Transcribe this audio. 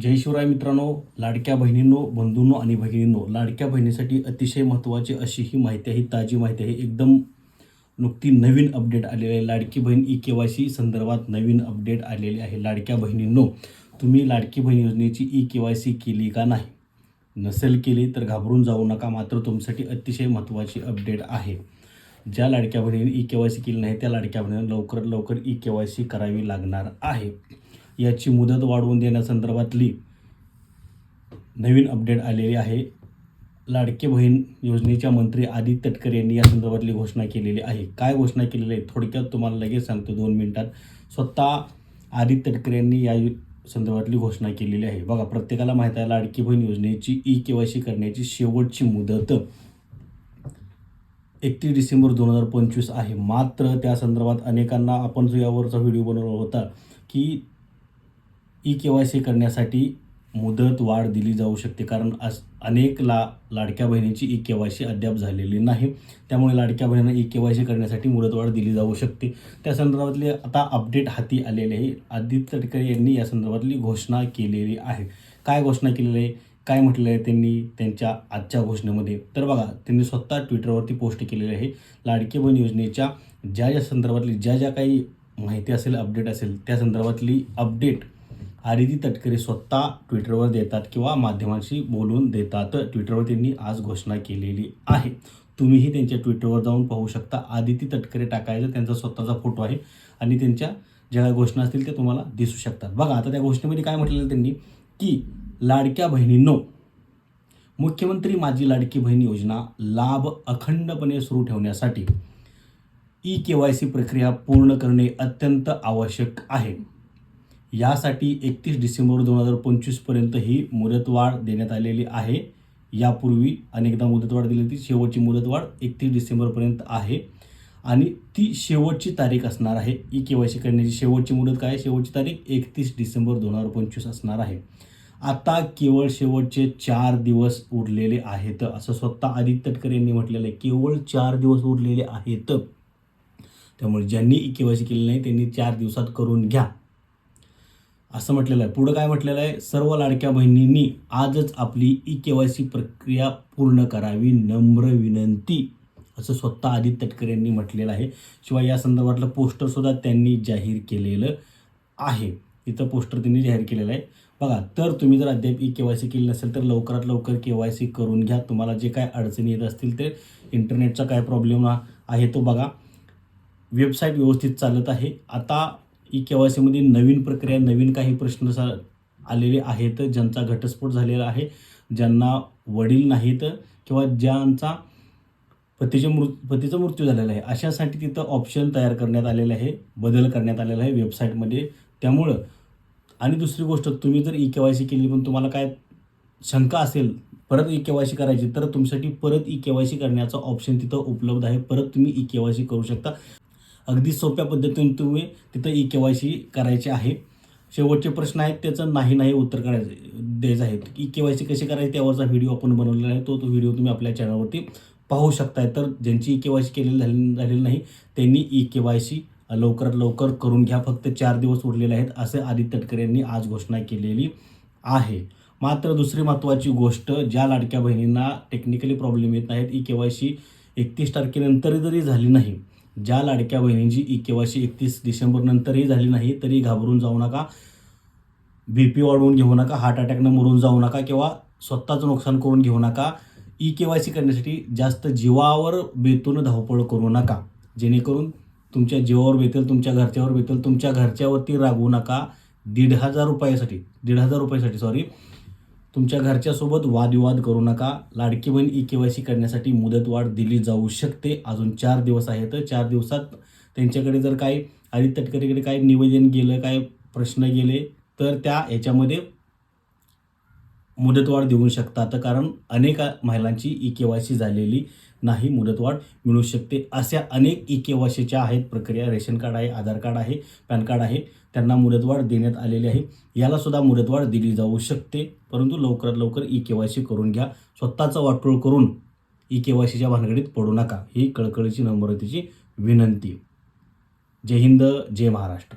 जय शिवराय मित्रांनो, लाडक्या बहिणींनो, बंधूंनो आणि भगिनींनो, लाडक्या बहिणीसाठी अतिशय महत्त्वाची अशी ही माहिती आहे, ताजी माहिती आहे. एकदम नुकती नवीन अपडेट आलेली आहे. लाडकी बहीण ई-के-वाय-सी संदर्भात नवीन अपडेट आलेली आहे. लाडक्या बहिणींनो, तुम्ही लाडकी बहीण योजनेची ई-के-वाय-सी केली का नाही? नसेल केली तर घाबरून जाऊ नका. मात्र तुमच्यासाठी अतिशय महत्त्वाची अपडेट आहे. ज्या लाडक्या बहिणींनी ई-के-वाय-सी केली नाही त्या लाडक्या बहिणींना लवकरात लवकर ई-के-वाय-सी करावी लागणार आहे. याची मुदत वाढवून देण्यासंदर्भातली नवीन अपडेट आलेली आहे. लाडकी बहीण योजनेच्या मंत्री आदित्य तटकरे यांनी या संदर्भातली घोषणा केलेली आहे. काय घोषणा केलेली आहे थोडक्यात तुम्हाला लगेच सांगतो 2 मिनिटात. स्वतः आदित्य तटकरे यांनी या संदर्भातली घोषणा केलेली आहे. बघा, प्रत्येकाला माहीत आहे लाडकी बहीण योजनेची ई-के-वाय-सी करण्याची शेवटची मुदत 31 डिसेंबर 2025 आहे. मात्र त्या संदर्भात अनेकांना आपण जो यावरचा व्हिडिओ बनवला होता की ई-के-वाय-सी करण्यासाठी मुदत वाढ दिली जाऊ शकते, कारण अनेक लाडक्या बहिणींची ई-के-वाय-सी अद्याप झालेली नाही. त्यामुळे लाडक्या बहिणींना ई-के-वाय-सी करण्यासाठी मुदतवाढ दिली जाऊ शकते. त्या संदर्भातली आता अपडेट हाती आलेले आहे. आदित्य तटकरे यांनी या संदर्भातली घोषणा केलेली आहे. काय घोषणा केलेली आहे, काय म्हटलेलं आहे त्यांनी त्यांच्या आजच्या घोषणेमध्ये? तर बघा, त्यांनी स्वतः ट्विटरवरती पोस्ट केलेली आहे. लाडकी बहीण योजनेच्या ज्या संदर्भातली ज्या काही माहिती असेल, अपडेट असेल, त्या संदर्भातली अपडेट आदित्य तटकरे स्वतः ट्विटरवर देतात किंवा माध्यमांशी बोलून देतात. ट्विटरवर त्यांनी आज घोषणा केलेली आहे. तुम्हीही त्यांच्या ट्विटरवर जाऊन पाहू शकता. आदित्य तटकरे टाकायचं, त्यांचा स्वतःचा फोटो आहे आणि त्यांच्या ज्या काही घोषणा असतील त्या तुम्हाला दिसू शकतात. बघा, आता त्या घोषणेमध्ये काय म्हटलेलं त्यांनी की लाडक्या बहिणींनो, मुख्यमंत्री माझी लाडकी बहीण योजना लाभ अखंडपणे सुरू ठेवण्यासाठी ई-के-वाय-सी प्रक्रिया पूर्ण करणे अत्यंत आवश्यक आहे. यासाठी 31 डिसेंबर 2025 पर्यंत ही मुदतवाढ देण्यात आलेली आहे. यापूर्वी अनेकदा मुदतवाढ दिली होती. शेवटची मुदतवाढ 31 डिसेंबरपर्यंत आहे आणि ती शेवटची तारीख असणार आहे. ई-के-वाय-सी करण्याची शेवटची मुदत काय आहे? शेवटची तारीख 31 डिसेंबर 2025 असणार आहे. आता केवळ शेवटचे 4 दिवस उरलेले आहेत, असं स्वतः आदित्य तटकरे यांनी म्हटलेलं आहे. केवळ 4 दिवस उरलेले आहेत. त्यामुळे ज्यांनी ई-के-वाय-सी केली नाही त्यांनी 4 दिवसात करून घ्या, असं म्हटलेलं आहे. पुढं काय म्हटलेलं आहे? सर्व लाडक्या बहिणींनी आजच आपली ई-के-वाय-सी प्रक्रिया पूर्ण करावी, नम्र विनंती, असं स्वतः आदित्य तटकरे यांनी म्हटलेलं आहे. शिवाय या संदर्भातलं पोस्टरसुद्धा त्यांनी जाहीर केलेलं आहे. इथं पोस्टर त्यांनी जाहीर केलेलं आहे. बघा, तर तुम्ही जर अद्याप ई-के-वाय-सी केली नसेल तर लवकरात लवकर के-वाय-सी करून घ्या. तुम्हाला जे काय अडचणी येत असतील ते, इंटरनेटचा काय प्रॉब्लेम आहे तो बघा. वेबसाईट व्यवस्थित चालत आहे. आता ई-के-वाय-सीमध्ये नवीन प्रक्रिया, नवीन काही प्रश्न आलेले आहेत. ज्यांचा घटस्फोट झालेला आहे, ज्यांना वडील नाहीत किंवा ज्यांचा पतीचा मृत्यू झालेला आहे, अशासाठी तिथं ऑप्शन तयार करण्यात आलेलं आहे, बदल करण्यात आलेला आहे वेबसाईटमध्ये. त्यामुळं आणि दुसरी गोष्ट, तुम्ही जर ई-के-वाय-सी केली पण तुम्हाला काय शंका असेल परत ई-के-वाय-सी करायची, तर तुमच्यासाठी परत ई-के-वाय-सी करण्याचा ऑप्शन तिथं उपलब्ध आहे. परत तुम्ही ई-के-वाय-सी करू शकता. अगदी सोप्या पद्धतीने तुम्ही तिथं ई-के-वाय-सी करायची आहे. शेवटचे प्रश्न आहेत, त्याचं नाही उत्तर द्यायचं आहे. ई-के-वाय-सी कशी करायची त्यावरचा व्हिडिओ आपण बनवलेला आहे. तो व्हिडिओ तुम्ही आपल्या चॅनलवरती पाहू शकताय. तर ज्यांची ई-के-वाय-सी केलेली झालेली नाही त्यांनी ई-के-वाय-सी लवकरात लवकर करून घ्या. फक्त 4 दिवस उरलेले आहेत, असे आदित्य तटकरे यांनी आज घोषणा केलेली आहे. मात्र दुसरी महत्त्वाची गोष्ट, ज्या लाडक्या बहिणींना टेक्निकली प्रॉब्लेम येत नाहीत, ई-के-वाय-सी 31 तारखेनंतर जरी झाली नाही, ज्या लाडक्या बहिणींची ई-के-वाय-सी 31 डिसेंबरनंतरही झाली नाही तरी घाबरून जाऊ नका, BP वाढवून घेऊ नका, हार्ट अटॅकनं मरून जाऊ नका किंवा स्वतःचं नुकसान करून घेऊ नका. ई-के-वाय-सी करण्यासाठी जास्त जीवावर बेतून धावपळ करू नका, जेणेकरून तुमच्या जीवावर बेतेल, तुमच्या घरच्यावर बेतेल. तुमच्या घरच्यावरती रागवू नका. 1,500 रुपयासाठी तुमच्या घरच्यासोबत वादविवाद करू नका. लाडकी बहीण ई-के-वाय-सी करण्यासाठी मुदतवाढ दिली जाऊ शकते. अजून 4 दिवस आहेत. 4 दिवसात त्यांच्याकडे जर काही आदित्य तटकरेकडे काही निवेदन गेलं, काही प्रश्न गेले तर त्या ह्याच्यामध्ये मुदतवाढ देऊ शकतात. कारण अनेक महिलांची ई-के-वाय-सी झालेली नाही, मुदतवाढ मिळू शकते. अशा अनेक ई-के-वाय-सीच्या आहेत प्रक्रिया. रेशन कार्ड आहे, आधार कार्ड आहे, पॅन कार्ड आहे, त्यांना मुदतवाढ देण्यात आलेली आहे. याला सुद्धा मुदतवाढ दिली जाऊ शकते. परंतु लवकरात लवकर ई-के-वाय-सी करून घ्या. स्वतःचा वाटोळ करून ई-के-वाय-सीच्या भानगडीत पडू नका, ही कळकळीची नम्रतेची विनंती. जय हिंद, जय महाराष्ट्र.